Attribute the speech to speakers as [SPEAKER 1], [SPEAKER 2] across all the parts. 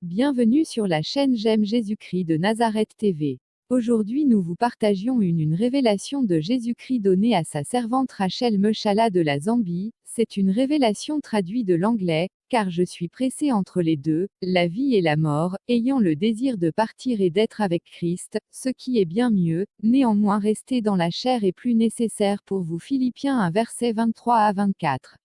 [SPEAKER 1] Bienvenue sur la chaîne J'aime Jésus-Christ de Nazareth TV. Aujourd'hui nous vous partagions une révélation de Jésus-Christ donnée à sa servante Rachel Mechala de la Zambie. C'est une révélation traduite de l'anglais, car je suis pressé entre les deux, la vie et la mort, ayant le désir de partir et d'être avec Christ, ce qui est bien mieux, néanmoins rester dans la chair est plus nécessaire pour vous. Philippiens 1 verset 23 à 24.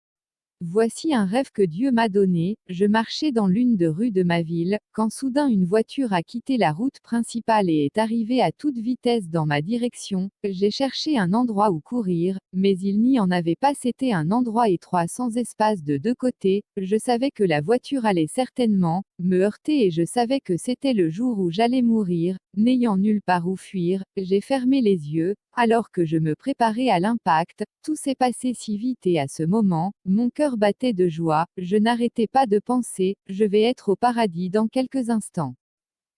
[SPEAKER 1] Voici un rêve que Dieu m'a donné. Je marchais dans l'une des rues de ma ville, quand soudain une voiture a quitté la route principale et est arrivée à toute vitesse dans ma direction. J'ai cherché un endroit où courir, mais il n'y en avait pas. C'était un endroit étroit sans espace de deux côtés. Je savais que la voiture allait certainement me heurter et je savais que c'était le jour où j'allais mourir. N'ayant nulle part où fuir, j'ai fermé les yeux. Alors que je me préparais à l'impact, tout s'est passé si vite et à ce moment, mon cœur battait de joie. Je n'arrêtais pas de penser, je vais être au paradis dans quelques instants.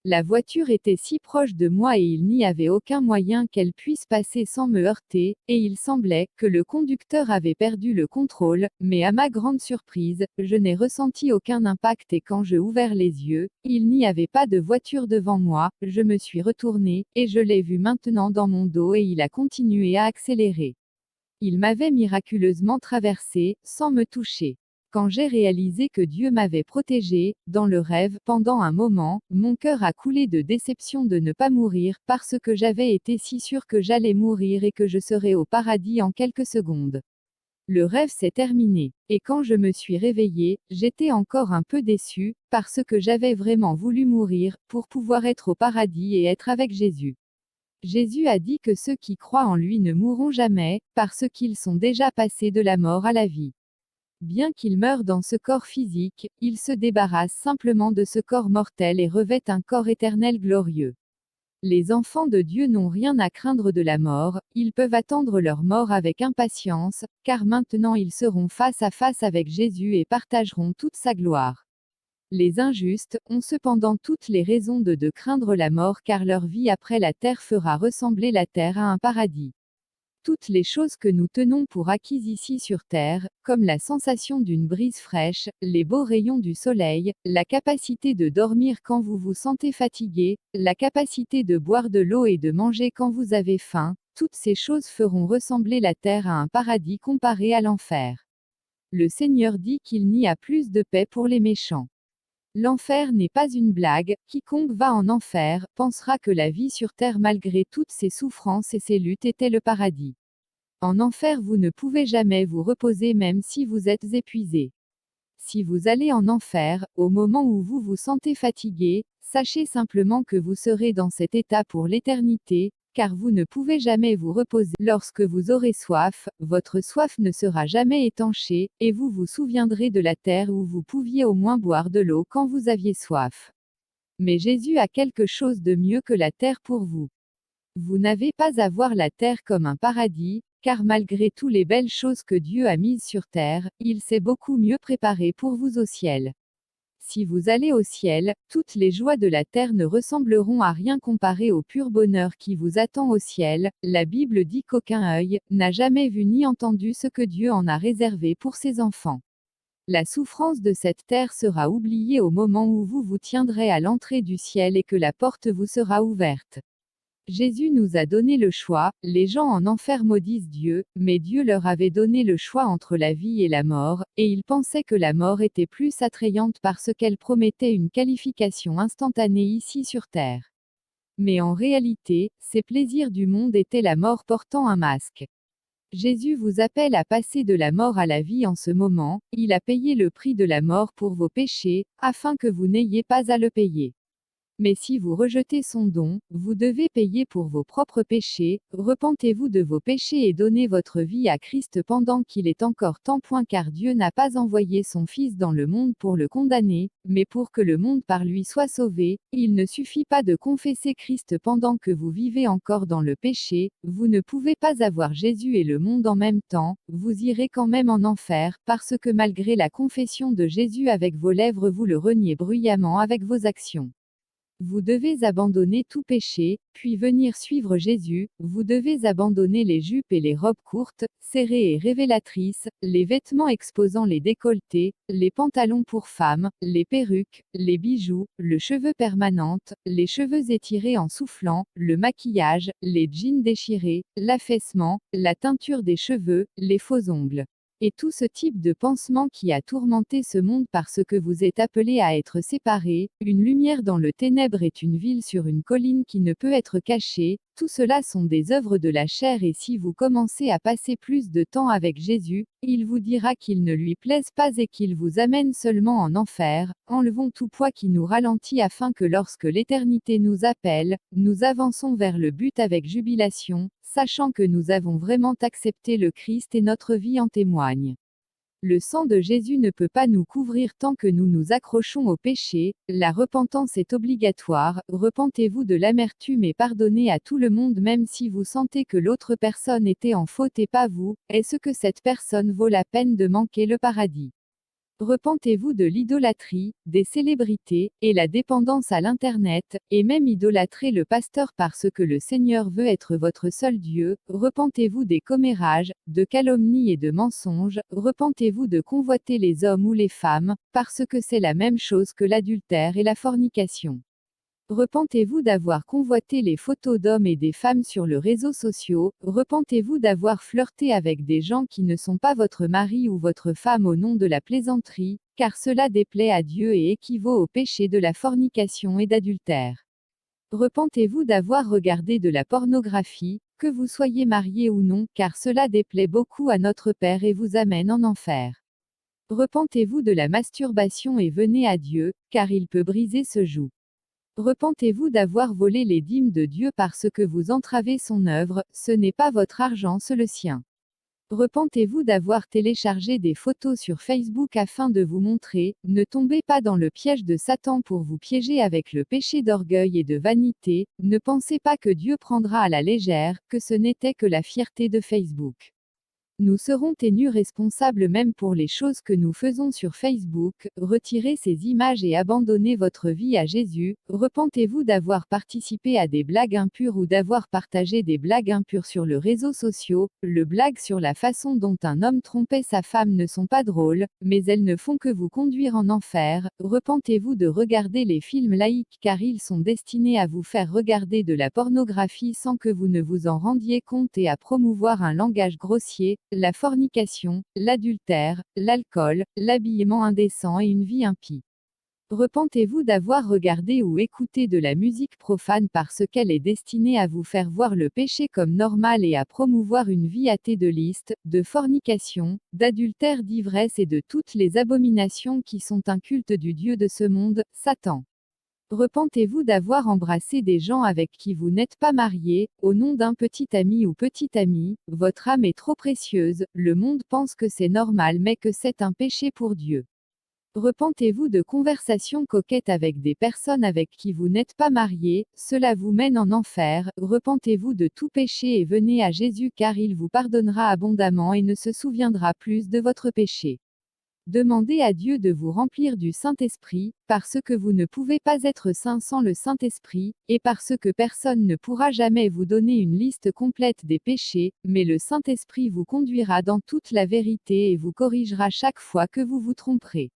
[SPEAKER 1] La voiture était si proche de moi et il n'y avait aucun moyen qu'elle puisse passer sans me heurter, et il semblait que le conducteur avait perdu le contrôle, mais à ma grande surprise, je n'ai ressenti aucun impact et quand j'ai ouvert les yeux, il n'y avait pas de voiture devant moi. Je me suis retourné, et je l'ai vu maintenant dans mon dos et il a continué à accélérer. Il m'avait miraculeusement traversé, sans me toucher. Quand j'ai réalisé que Dieu m'avait protégé, dans le rêve, pendant un moment, mon cœur a coulé de déception de ne pas mourir, parce que j'avais été si sûr que j'allais mourir et que je serais au paradis en quelques secondes. Le rêve s'est terminé, et quand je me suis réveillé, j'étais encore un peu déçu, parce que j'avais vraiment voulu mourir, pour pouvoir être au paradis et être avec Jésus. Jésus a dit que ceux qui croient en lui ne mourront jamais, parce qu'ils sont déjà passés de la mort à la vie. Bien qu'il meure dans ce corps physique, il se débarrasse simplement de ce corps mortel et revêt un corps éternel glorieux. Les enfants de Dieu n'ont rien à craindre de la mort, ils peuvent attendre leur mort avec impatience, car maintenant ils seront face à face avec Jésus et partageront toute sa gloire. Les injustes ont cependant toutes les raisons de craindre la mort car leur vie après la terre fera ressembler la terre à un paradis. Toutes les choses que nous tenons pour acquises ici sur Terre, comme la sensation d'une brise fraîche, les beaux rayons du soleil, la capacité de dormir quand vous vous sentez fatigué, la capacité de boire de l'eau et de manger quand vous avez faim, toutes ces choses feront ressembler la Terre à un paradis comparé à l'enfer. Le Seigneur dit qu'il n'y a plus de paix pour les méchants. L'enfer n'est pas une blague. Quiconque va en enfer pensera que la vie sur terre malgré toutes ses souffrances et ses luttes était le paradis. En enfer vous ne pouvez jamais vous reposer même si vous êtes épuisé. Si vous allez en enfer, au moment où vous vous sentez fatigué, sachez simplement que vous serez dans cet état pour l'éternité, car vous ne pouvez jamais vous reposer. Lorsque vous aurez soif, votre soif ne sera jamais étanchée, et vous vous souviendrez de la terre où vous pouviez au moins boire de l'eau quand vous aviez soif. Mais Jésus a quelque chose de mieux que la terre pour vous. Vous n'avez pas à voir la terre comme un paradis, car malgré toutes les belles choses que Dieu a mises sur terre, il s'est beaucoup mieux préparé pour vous au ciel. Si vous allez au ciel, toutes les joies de la terre ne ressembleront à rien comparé au pur bonheur qui vous attend au ciel. La Bible dit qu'aucun œil n'a jamais vu ni entendu ce que Dieu en a réservé pour ses enfants. La souffrance de cette terre sera oubliée au moment où vous vous tiendrez à l'entrée du ciel et que la porte vous sera ouverte. Jésus nous a donné le choix. Les gens en enfer maudissent Dieu, mais Dieu leur avait donné le choix entre la vie et la mort, et ils pensaient que la mort était plus attrayante parce qu'elle promettait une qualification instantanée ici sur terre. Mais en réalité, ces plaisirs du monde étaient la mort portant un masque. Jésus vous appelle à passer de la mort à la vie en ce moment. Il a payé le prix de la mort pour vos péchés, afin que vous n'ayez pas à le payer. Mais si vous rejetez son don, vous devez payer pour vos propres péchés. Repentez-vous de vos péchés et donnez votre vie à Christ pendant qu'il est encore temps. Car Dieu n'a pas envoyé son Fils dans le monde pour le condamner, mais pour que le monde par lui soit sauvé. Il ne suffit pas de confesser Christ pendant que vous vivez encore dans le péché. Vous ne pouvez pas avoir Jésus et le monde en même temps. Vous irez quand même en enfer, parce que malgré la confession de Jésus avec vos lèvres vous le reniez bruyamment avec vos actions. Vous devez abandonner tout péché, puis venir suivre Jésus. Vous devez abandonner les jupes et les robes courtes, serrées et révélatrices, les vêtements exposant les décolletés, les pantalons pour femmes, les perruques, les bijoux, le cheveu permanente, les cheveux étirés en soufflant, le maquillage, les jeans déchirés, l'affaissement, la teinture des cheveux, les faux ongles. Et tout ce type de pansement qui a tourmenté ce monde parce que vous êtes appelés à être séparés, une lumière dans le ténèbre est une ville sur une colline qui ne peut être cachée, tout cela sont des œuvres de la chair et si vous commencez à passer plus de temps avec Jésus, il vous dira qu'il ne lui plaise pas et qu'il vous amène seulement en enfer. Enlevons tout poids qui nous ralentit afin que lorsque l'éternité nous appelle, nous avançons vers le but avec jubilation, sachant que nous avons vraiment accepté le Christ et notre vie en témoigne. Le sang de Jésus ne peut pas nous couvrir tant que nous nous accrochons au péché, la repentance est obligatoire, repentez-vous de l'amertume et pardonnez à tout le monde même si vous sentez que l'autre personne était en faute et pas vous, est-ce que cette personne vaut la peine de manquer le paradis? Repentez-vous de l'idolâtrie, des célébrités, et la dépendance à l'Internet, et même idolâtrer le pasteur parce que le Seigneur veut être votre seul Dieu. Repentez-vous des commérages, de calomnies et de mensonges. Repentez-vous de convoiter les hommes ou les femmes, parce que c'est la même chose que l'adultère et la fornication. Repentez-vous d'avoir convoité les photos d'hommes et des femmes sur les réseaux sociaux, repentez-vous d'avoir flirté avec des gens qui ne sont pas votre mari ou votre femme au nom de la plaisanterie, car cela déplaît à Dieu et équivaut au péché de la fornication et d'adultère. Repentez-vous d'avoir regardé de la pornographie, que vous soyez marié ou non, car cela déplaît beaucoup à notre Père et vous amène en enfer. Repentez-vous de la masturbation et venez à Dieu, car il peut briser ce joug. Repentez-vous d'avoir volé les dîmes de Dieu parce que vous entravez son œuvre, ce n'est pas votre argent, c'est le sien. Repentez-vous d'avoir téléchargé des photos sur Facebook afin de vous montrer, ne tombez pas dans le piège de Satan pour vous piéger avec le péché d'orgueil et de vanité, ne pensez pas que Dieu prendra à la légère, que ce n'était que la fierté de Facebook. Nous serons tenus responsables même pour les choses que nous faisons sur Facebook. Retirez ces images et abandonnez votre vie à Jésus. Repentez-vous d'avoir participé à des blagues impures ou d'avoir partagé des blagues impures sur les réseaux sociaux. Les blagues sur la façon dont un homme trompait sa femme ne sont pas drôles, mais elles ne font que vous conduire en enfer. Repentez-vous de regarder les films laïques car ils sont destinés à vous faire regarder de la pornographie sans que vous ne vous en rendiez compte et à promouvoir un langage grossier, la fornication, l'adultère, l'alcool, l'habillement indécent et une vie impie. Repentez-vous d'avoir regardé ou écouté de la musique profane parce qu'elle est destinée à vous faire voir le péché comme normal et à promouvoir une vie athée de liste, de fornication, d'adultère, d'ivresse et de toutes les abominations qui sont un culte du Dieu de ce monde, Satan. Repentez-vous d'avoir embrassé des gens avec qui vous n'êtes pas marié, au nom d'un petit ami ou petite amie, votre âme est trop précieuse, le monde pense que c'est normal mais que c'est un péché pour Dieu. Repentez-vous de conversations coquettes avec des personnes avec qui vous n'êtes pas marié, cela vous mène en enfer. Repentez-vous de tout péché et venez à Jésus car il vous pardonnera abondamment et ne se souviendra plus de votre péché. Demandez à Dieu de vous remplir du Saint-Esprit, parce que vous ne pouvez pas être saint sans le Saint-Esprit, et parce que personne ne pourra jamais vous donner une liste complète des péchés, mais le Saint-Esprit vous conduira dans toute la vérité et vous corrigera chaque fois que vous vous tromperez.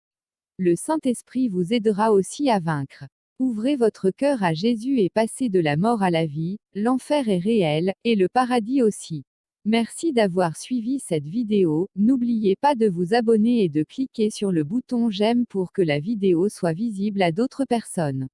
[SPEAKER 1] Le Saint-Esprit vous aidera aussi à vaincre. Ouvrez votre cœur à Jésus et passez de la mort à la vie, l'enfer est réel, et le paradis aussi. Merci d'avoir suivi cette vidéo, n'oubliez pas de vous abonner et de cliquer sur le bouton j'aime pour que la vidéo soit visible à d'autres personnes.